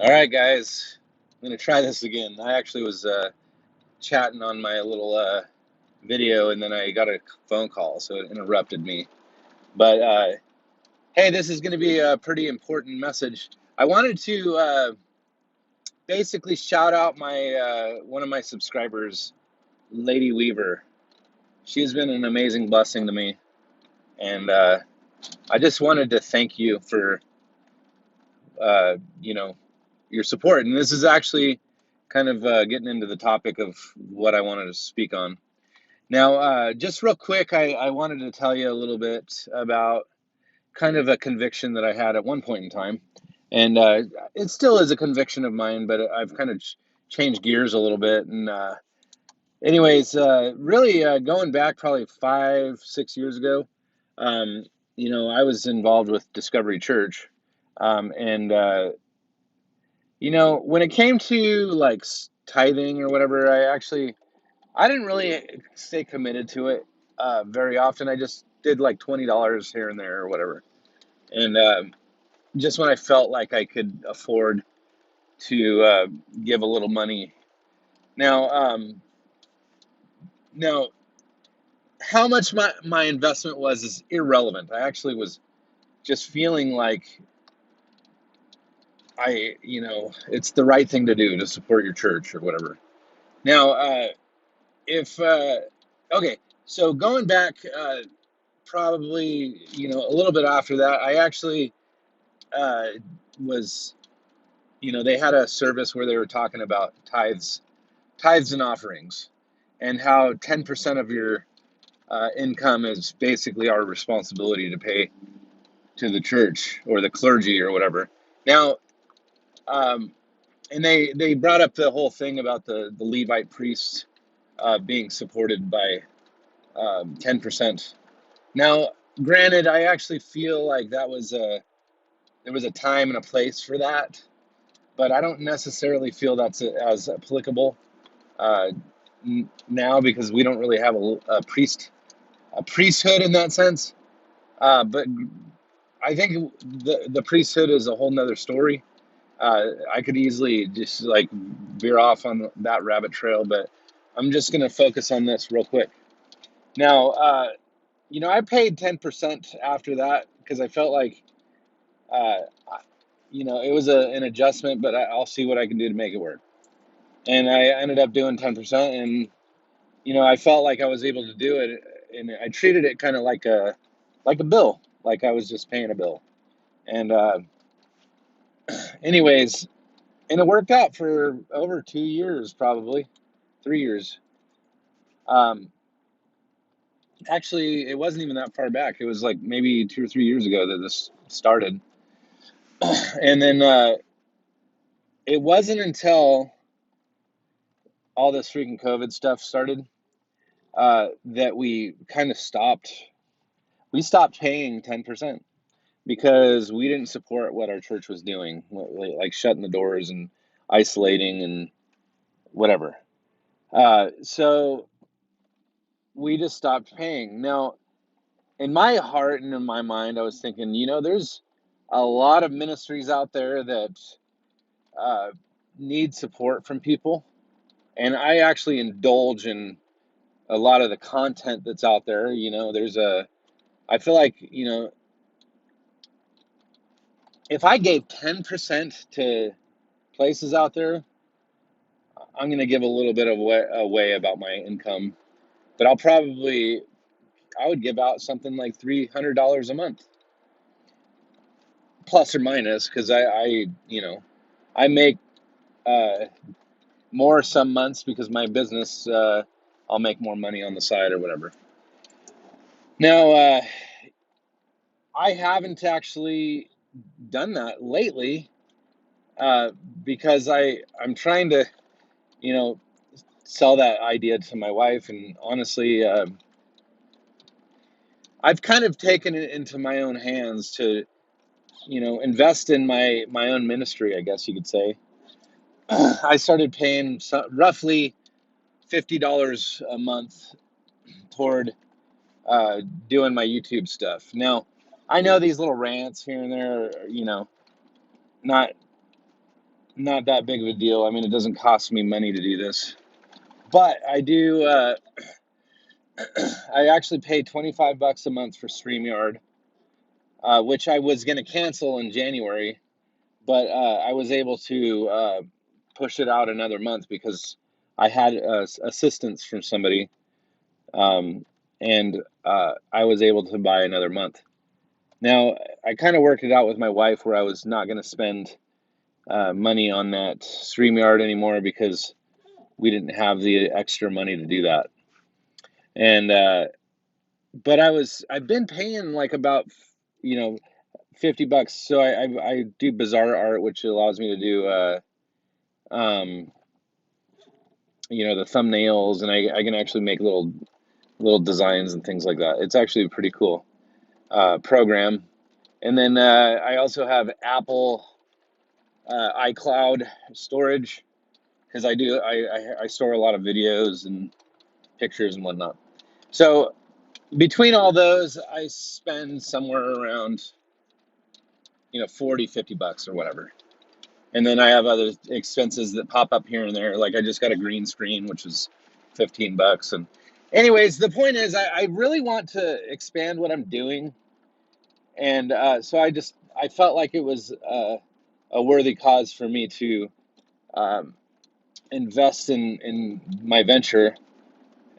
All right, guys, I'm gonna try this again. I actually was chatting on my little video, and then I got a phone call, so it interrupted me. But hey, this is gonna be a pretty important message. I wanted to basically shout out my one of my subscribers, Lady Weaver. She's been an amazing blessing to me, and I just wanted to thank you for uh, you know your support. And this is actually kind of getting into the topic of what I wanted to speak on. Now, just real quick, I wanted to tell you a little bit about kind of a conviction that I had at one point in time. And it still is a conviction of mine, but I've kind of changed gears a little bit. And, anyways, really going back probably 5, 6 years ago, um, I was involved with Discovery Church. And when it came to like tithing or whatever, I didn't really stay committed to it very often. I just did like $20 here and there or whatever, and just when I felt like I could afford to give a little money. Now, now, how much my investment was is irrelevant. I actually was just feeling like it's the right thing to do to support your church or whatever. Now, if okay, so going back probably a little bit after that, I actually uh, was they had a service where they were talking about tithes and offerings, and how 10% of your income is basically our responsibility to pay to the church or the clergy or whatever. Now, um, and they brought up the whole thing about the Levite priests being supported by 10%. Now, granted, I actually feel like there was a time and a place for that, but I don't necessarily feel that's as applicable uh, now, because we don't really have a priesthood in that sense. But I think the priesthood is a whole nother story. I could easily just like veer off on that rabbit trail, but I'm just going to focus on this real quick. Now, I paid 10% after that because I felt like, uh, it was an adjustment, but I'll see what I can do to make it work. And I ended up doing 10%, and I felt like I was able to do it, and I treated it kind of like a bill, like I was just paying a bill. And anyways, and it worked out for over 2 years, probably 3 years. Um, Actually, it wasn't even that far back. It was like maybe 2 or 3 years ago that this started. And then it wasn't until all this freaking COVID stuff started that we kind of stopped. We stopped paying 10% because we didn't support what our church was doing, like shutting the doors and isolating and whatever. So we just stopped paying. Now, in my heart and in my mind, I was thinking, there's a lot of ministries out there that uh, need support from people. And I actually indulge in a lot of the content that's out there. I feel like, if I gave 10% to places out there, I'm going to give a little bit of away about my income, but I would give out something like $300 a month, plus or minus, because I make uh, more some months because my business, I'll make more money on the side or whatever. Now, I haven't actually done that lately uh, because I'm trying to, you know, sell that idea to my wife, and honestly, I've kind of taken it into my own hands to, invest in my own ministry, I guess you could say. I started paying roughly $50 a month toward uh, doing my YouTube stuff. Now, I know these little rants here and there, not not that big of a deal. I mean, it doesn't cost me money to do this, but I do. I actually pay $25 a month for StreamYard, which I was going to cancel in January, but I was able to push it out another month because I had assistance from somebody, um, and I was able to buy another month. Now, I kind of worked it out with my wife where I was not going to spend money on that StreamYard anymore because we didn't have the extra money to do that. And but I've been paying like about, you know, $50. So I do Bizarre Art, which allows me to do um, the thumbnails, and I can actually make little designs and things like that. It's actually a pretty cool program. And then I also have Apple iCloud storage because I store a lot of videos and pictures and whatnot. So between all those, I spend somewhere around 40, $50 or whatever. And then I have other expenses that pop up here and there. Like I just got a green screen, which is $15. And anyways, the point is I really want to expand what I'm doing. And so I felt like it was a worthy cause for me to um, invest in my venture.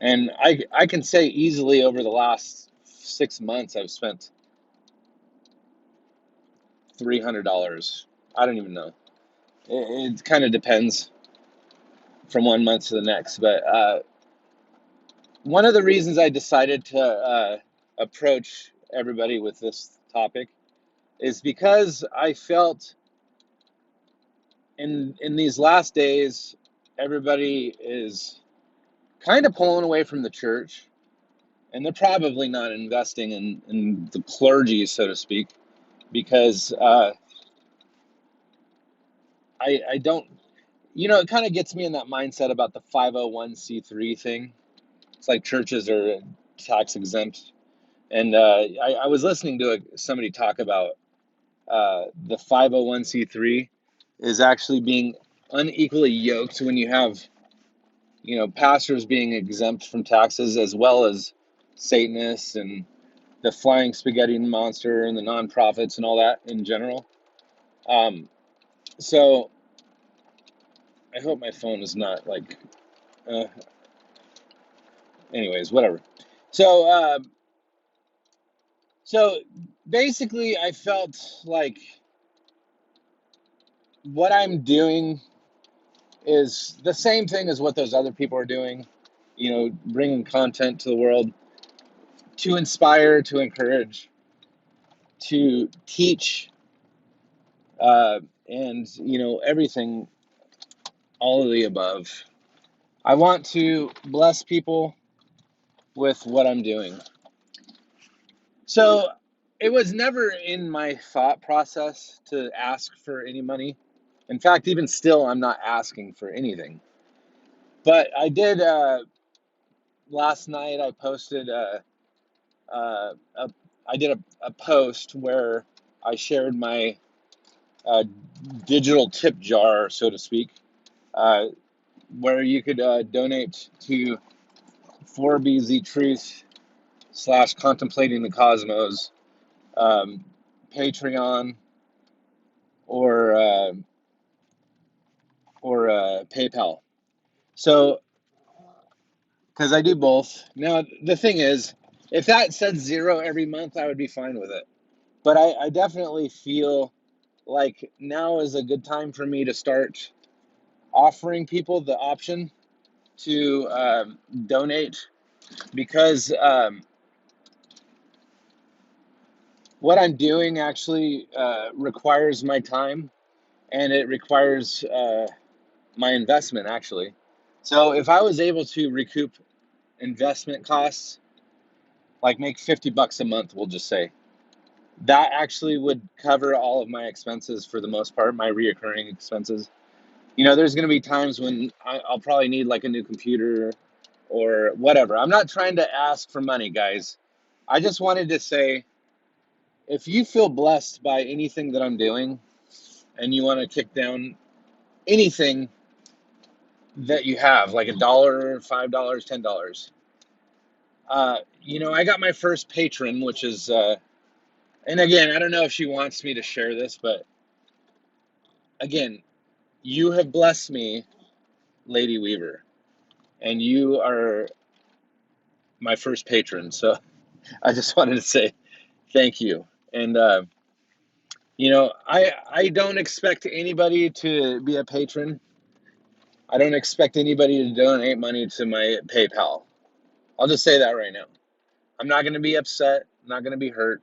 And I can say easily over the last 6 months, I've spent $300. I don't even know. It kind of depends from one month to the next. But one of the reasons I decided to approach everybody with this topic is because I felt in these last days, everybody is kind of pulling away from the church, and they're probably not investing in the clergy, so to speak, because I don't, it kind of gets me in that mindset about the 501c3 thing. It's like churches are tax exempt. And I was listening to somebody talk about the 501c3 is actually being unequally yoked when you have, pastors being exempt from taxes as well as Satanists and the flying spaghetti monster and the nonprofits and all that in general. So I hope my phone is not like, uh, anyways, whatever. So, so basically, I felt like what I'm doing is the same thing as what those other people are doing, bringing content to the world to inspire, to encourage, to teach, and, everything, all of the above. I want to bless people with what I'm doing. So it was never in my thought process to ask for any money. In fact, even still, I'm not asking for anything. But I did, last night, I posted a I did a post where I shared my digital tip jar, so to speak, uh, where you could donate to 4BZ Truth / Contemplating the Cosmos, Patreon, or PayPal. So, because I do both. Now, the thing is, if that said zero every month, I would be fine with it. But I definitely feel like now is a good time for me to start offering people the option to donate because what I'm doing actually requires my time and it requires my investment actually. So if I was able to recoup investment costs, like make $50 a month, we'll just say, that actually would cover all of my expenses for the most part, my reoccurring expenses. There's going to be times when I'll probably need like a new computer or whatever. I'm not trying to ask for money, guys. I just wanted to say, if you feel blessed by anything that I'm doing and you want to kick down anything that you have, like $1, $5, $10. I got my first patron, which is, and again, I don't know if she wants me to share this, but again, you have blessed me, Lady Weaver, and you are my first patron. So I just wanted to say thank you. And, I don't expect anybody to be a patron. I don't expect anybody to donate money to my PayPal. I'll just say that right now. I'm not going to be upset, not going to be hurt,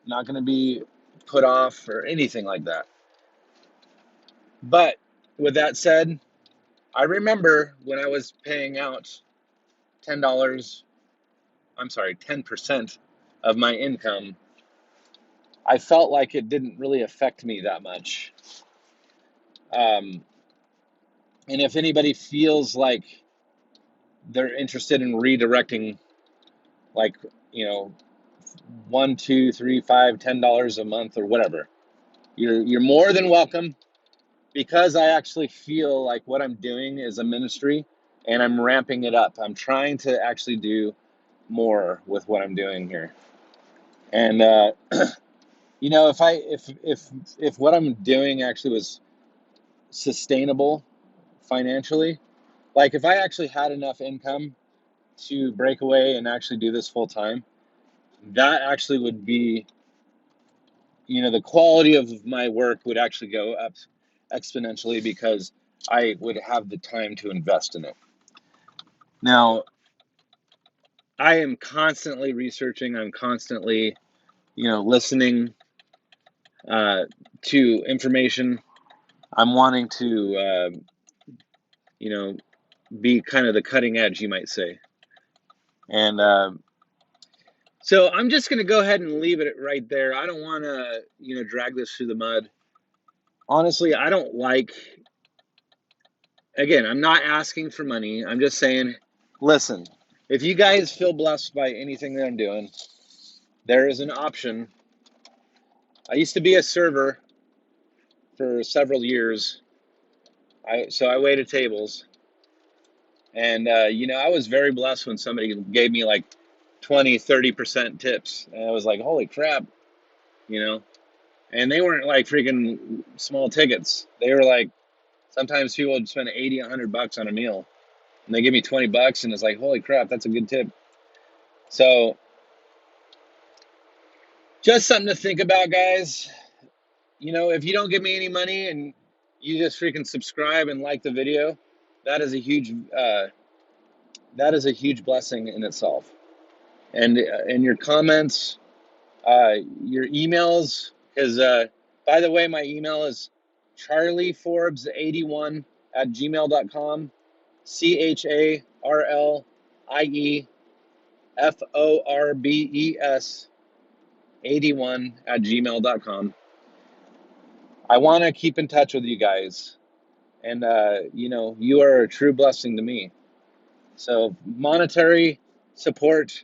not going to be put off or anything like that. But with that said, I remember when I was paying out $10, I'm sorry, 10% of my income, I felt like it didn't really affect me that much. Um, and if anybody feels like they're interested in redirecting, like, you know, one, two, three, five, $10 a month or whatever, you're more than welcome, because I actually feel like what I'm doing is a ministry and I'm ramping it up. I'm trying to actually do more with what I'm doing here. And if what I'm doing actually was sustainable financially, like if I actually had enough income to break away and actually do this full time, that actually would be, the quality of my work would actually go up exponentially because I would have the time to invest in it. Now, I am constantly researching, I'm constantly, listening to information. I'm wanting to, you know, be kind of the cutting edge, you might say. And so I'm just going to go ahead and leave it right there. I don't want to, drag this through the mud. Honestly, I don't like, again, I'm not asking for money. I'm just saying, listen, if you guys feel blessed by anything that I'm doing, there is an option. I used to be a server for several years. So I waited tables. And, I was very blessed when somebody gave me like 20, 30% tips. And I was like, holy crap, you know? And they weren't like freaking small tickets. They were like, sometimes people would spend 80, $100 on a meal. And they give me $20 and it's like, holy crap, that's a good tip. So just something to think about, guys. If you don't give me any money and you just freaking subscribe and like the video, that is a huge, blessing in itself. And your comments, your emails, because by the way, my email is charlieforbes81@gmail.com, CharlieForbes81@gmail.com. I want to keep in touch with you guys, and you are a true blessing to me. So monetary support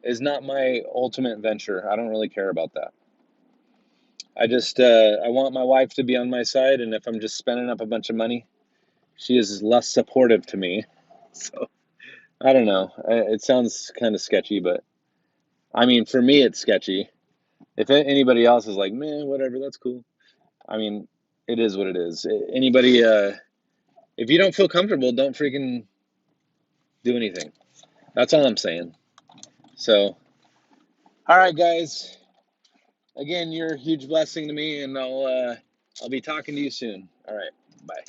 is not my ultimate venture. I don't really care about that. I just I want my wife to be on my side, and if I'm just spending up a bunch of money, she is less supportive to me. So I don't know. It sounds kind of sketchy, but I mean, for me, it's sketchy. If anybody else is like, man, whatever, that's cool. I mean, it is what it is. Anybody, if you don't feel comfortable, don't freaking do anything. That's all I'm saying. So, all right, guys. Again, you're a huge blessing to me, and I'll be talking to you soon. All right, bye.